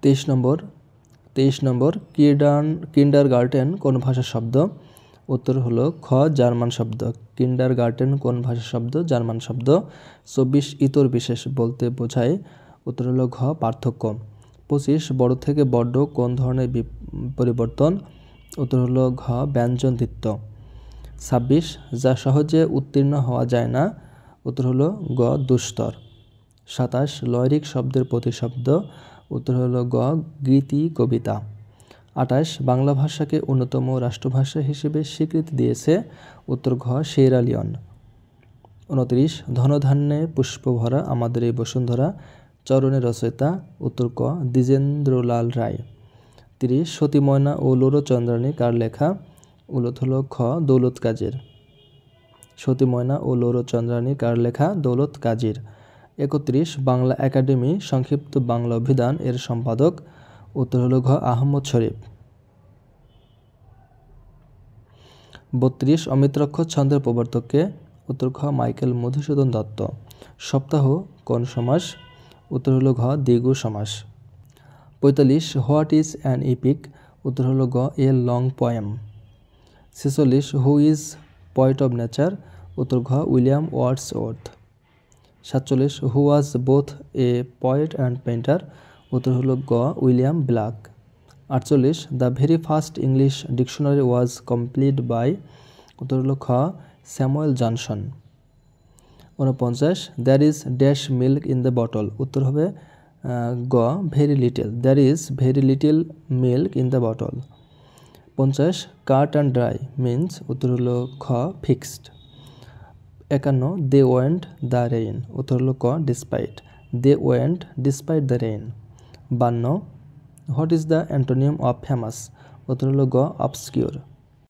23 নম্বর kindergarten কোন ভাষার শব্দ? উত্তর হলো খ জার্মান শব্দ। কিন্ডারগার্টেন কোন ভাষার শব্দ? জার্মান শব্দ। 24 ইতর বিশেষ বলতে বোঝায়? উত্তর হলো ঘ পার্থক্য। 25 বড় থেকে বড্ড কোন ধরনের পরিবর্তন? উত্তর হলো ঘ ব্যঞ্জনদ্বিত্ব। 26 যা সহজে উত্তীর্ণ হওয়া যায় না? উত্তর হলো গ দুস্তর। 27 লয়রিক শব্দের প্রতিশব্দ? উত্তর হলো গ গীতি কবিতা। 28 বাংলা ভাষাকে অন্যতম রাষ্ট্রভাষা হিসেবে স্বীকৃতি দিয়েছে? উত্তর ঘ সিয়েরা লিওন। 29 ধনধান্যে পুষ্পভরা আমাদের এই বসুন্ধরা চরণের রচয়িতা? উত্তর ক দ্বিজেন্দ্রলাল রায়। 30 সতী ময়না ও লোরচন্দ্রানী কার লেখা? উত্তর হলো খ দৌলত কাজীর। সতী ময়না ও লোরচন্দ্রানী কার লেখা? দৌলত কাজীর। 31 বাংলা একাডেমি সংক্ষিপ্ত বাংলা অভিধান এর সম্পাদক? উত্তর হলো ঘ আহমদ শরীফ। 32 অমিত্রাক্ষর ছন্দের প্রবর্তককে? উত্তর খ মাইকেল মধুসূদন দত্ত। সপ্তাহ কোন সমাস? উত্তর হলো ঘ দ্বিগু সমাস। 45 হোয়াট ইজ অ্যান ইপিক? উত্তর হলো গ a long poem. 46 who is poet of nature? উত্তর ঘ William Wordsworth. 47 who was both a poet and painter? উত্তর হলো গ William Blake. 48 the very first English dictionary was complete by? উত্তর হলো খ Samuel Johnson. 49 there is dash milk in the bottle? উত্তর হবে গ very little. There is very little milk in the bottle. 50 cut and dry means? উত্তর হলো খ fixed. 51 they went the rain? উত্তর হলো ক despite. They went despite the rain. 52 what is the antonym of famous? উত্তর হলো গ obscure.